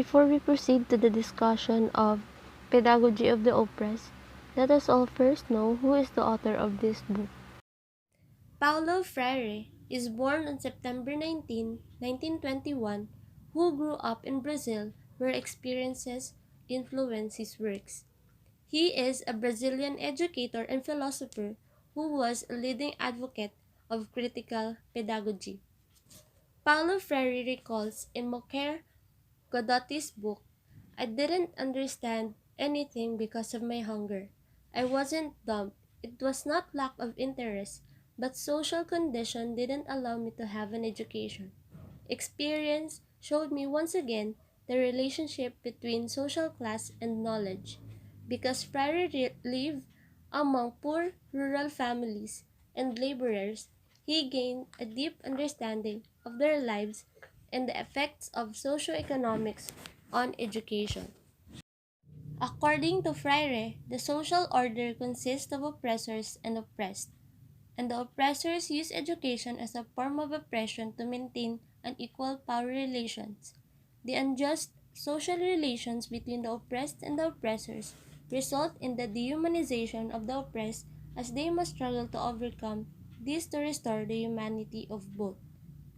before we proceed to the discussion of Pedagogy of the Oppressed, let us all first know who is the author of this book. Paolo Freire is born on September 19, 1921, who grew up in Brazil where experiences influenced his works. He is a Brazilian educator and philosopher who was a leading advocate of critical pedagogy. Paulo Freire recalls in Moquer Godotti's book, "I didn't understand anything because of my hunger. I wasn't dumb. It was not lack of interest, but social condition didn't allow me to have an education. Experience showed me once again the relationship between social class and knowledge. Because Freire lived among poor rural families and laborers, he gained a deep understanding of their lives and the effects of socioeconomics on education. According to Freire, the social order consists of oppressors and oppressed, and the oppressors use education as a form of oppression to maintain unequal power relations. The unjust social relations between the oppressed and the oppressors result in the dehumanization of the oppressed as they must struggle to overcome this to restore the humanity of both.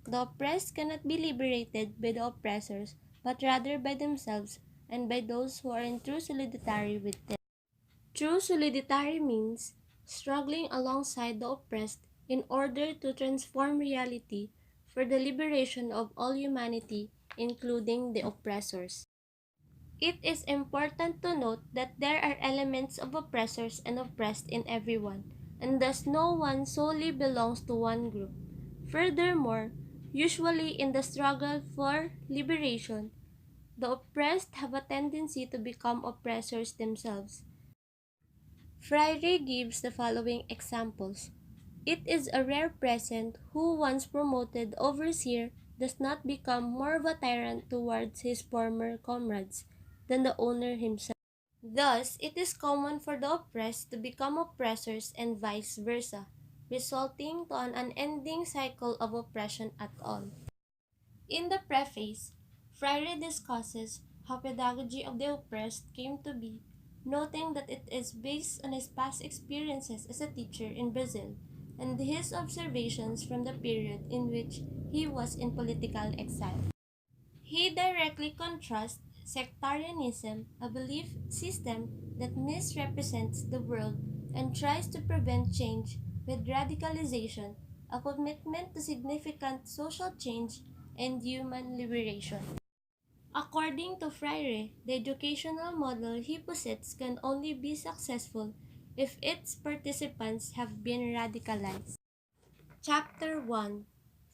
The oppressed cannot be liberated by the oppressors, but rather by themselves and by those who are in true solidarity with them. True solidarity means struggling alongside the oppressed in order to transform reality for the liberation of all humanity, including the oppressors. It is important to note that there are elements of oppressors and oppressed in everyone, and thus no one solely belongs to one group. Furthermore, usually in the struggle for liberation, the oppressed have a tendency to become oppressors themselves. Freire gives the following examples. It is a rare present who once promoted overseer does not become more of a tyrant towards his former comrades than the owner himself. Thus, it is common for the oppressed to become oppressors and vice versa, resulting to an unending cycle of oppression at all. In the preface, Freire discusses how pedagogy of the oppressed came to be, noting that it is based on his past experiences as a teacher in Brazil and his observations from the period in which he was in political exile. He directly contrasts sectarianism, a belief system that misrepresents the world and tries to prevent change, with radicalization, a commitment to significant social change and human liberation. According to Freire, the educational model he posits can only be successful if its participants have been radicalized. Chapter 1.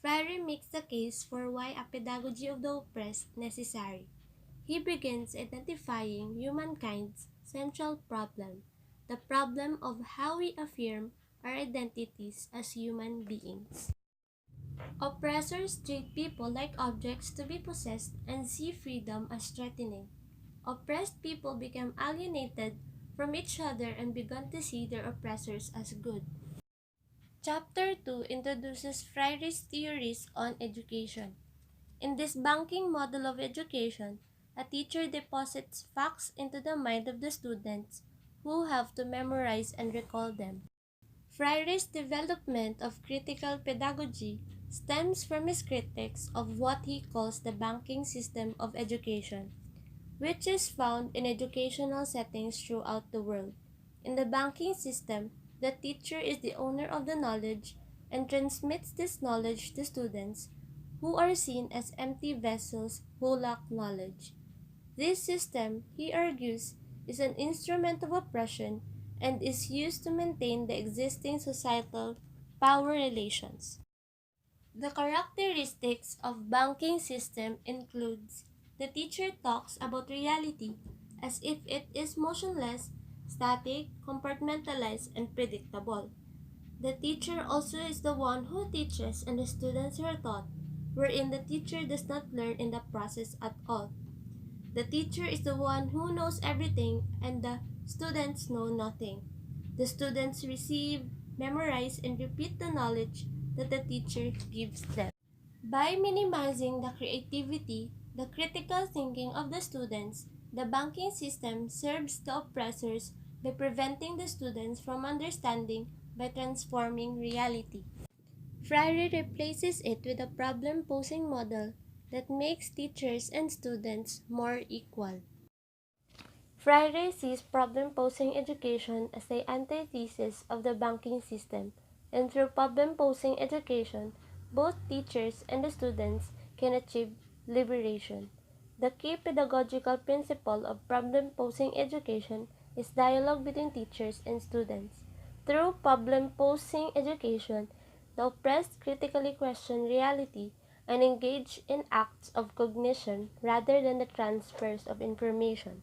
Freire makes the case for why a pedagogy of the oppressed necessary. He begins identifying humankind's central problem, the problem of how we affirm our identities as human beings. Oppressors treat people like objects to be possessed and see freedom as threatening. Oppressed people became alienated from each other and began to see their oppressors as good. Chapter 2 introduces Freire's theories on education. In this banking model of education, a teacher deposits facts into the mind of the students who have to memorize and recall them. Freire's development of critical pedagogy stems from his critiques of what he calls the banking system of education, which is found in educational settings throughout the world. In the banking system, the teacher is the owner of the knowledge and transmits this knowledge to students, who are seen as empty vessels who lack knowledge. This system, he argues, is an instrument of oppression and is used to maintain the existing societal power relations. The characteristics of banking system includes the teacher talks about reality as if it is motionless, static, compartmentalized, and predictable. The teacher also is the one who teaches and the students are taught, wherein the teacher does not learn in the process at all. The teacher is the one who knows everything and the students know nothing. The students receive, memorize, and repeat the knowledge that the teacher gives them. By minimizing the creativity, the critical thinking of the students. The banking system serves the oppressors by preventing the students from understanding by transforming reality. Freire replaces it with a problem-posing model that makes teachers and students more equal. Freire sees problem-posing education as the antithesis of the banking system, and through problem-posing education, both teachers and the students can achieve liberation. The key pedagogical principle of problem-posing education is dialogue between teachers and students. Through problem-posing education, the oppressed critically question reality and engage in acts of cognition rather than the transfers of information.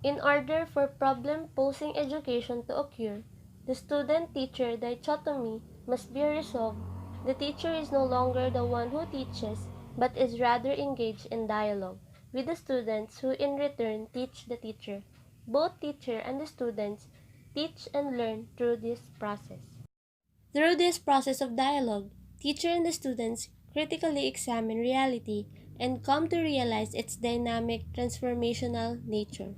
In order for problem-posing education to occur, the student-teacher dichotomy must be resolved. The teacher is no longer the one who teaches, but is rather engaged in dialogue with the students who in return teach the teacher. Both teacher and the students teach and learn through this process. Through this process of dialogue, teacher and the students critically examine reality and come to realize its dynamic, transformational nature.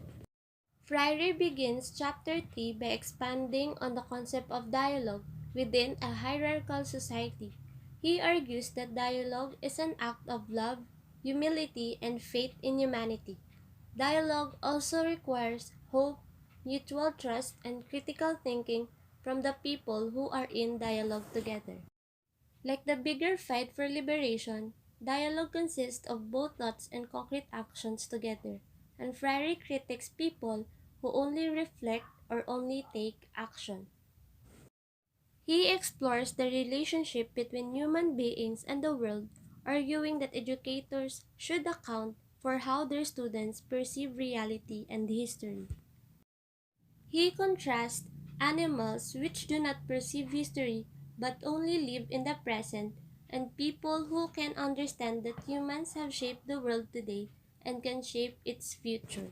Freire begins chapter 3 by expanding on the concept of dialogue within a hierarchical society. He argues that dialogue is an act of love, humility, and faith in humanity. Dialogue also requires hope, mutual trust, and critical thinking from the people who are in dialogue together. Like the bigger fight for liberation, dialogue consists of both thoughts and concrete actions together, and Freire critiques people who only reflect or only take action. He explores the relationship between human beings and the world, arguing that educators should account for how their students perceive reality and history. He contrasts animals which do not perceive history but only live in the present, and people who can understand that humans have shaped the world today and can shape its future.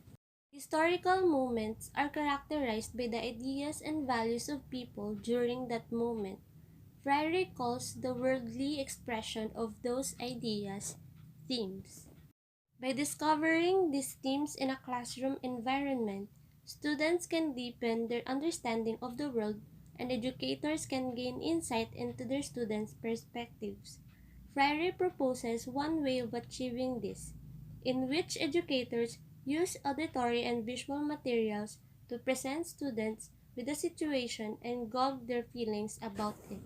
Historical moments are characterized by the ideas and values of people during that moment. Freire calls the worldly expression of those ideas themes. By discovering these themes in a classroom environment, students can deepen their understanding of the world and educators can gain insight into their students' perspectives. Freire proposes one way of achieving this, in which educators use auditory and visual materials to present students with a situation and gauge their feelings about it.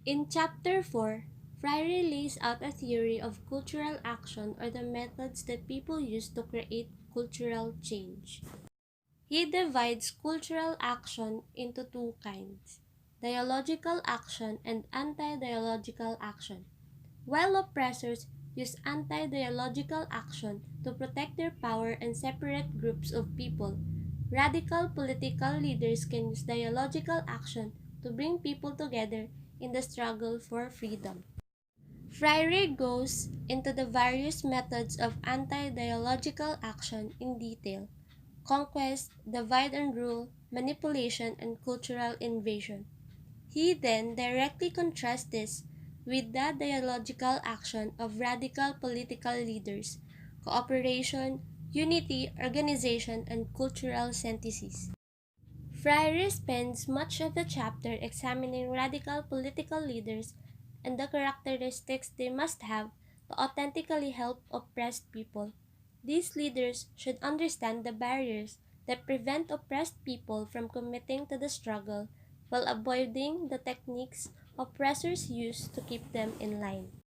In Chapter 4, Freire lays out a theory of cultural action or the methods that people use to create cultural change. He divides cultural action into two kinds, dialogical action and anti-dialogical action. While oppressors use anti-dialogical action to protect their power and separate groups of people, radical political leaders can use dialogical action to bring people together in the struggle for freedom. Freire goes into the various methods of anti-dialogical action in detail: conquest, divide and rule, manipulation, and cultural invasion. He then directly contrasts this with the dialogical action of radical political leaders, cooperation, unity, organization, and cultural synthesis. Freire spends much of the chapter examining radical political leaders and the characteristics they must have to authentically help oppressed people. These leaders should understand the barriers that prevent oppressed people from committing to the struggle while avoiding the techniques oppressors use to keep them in line.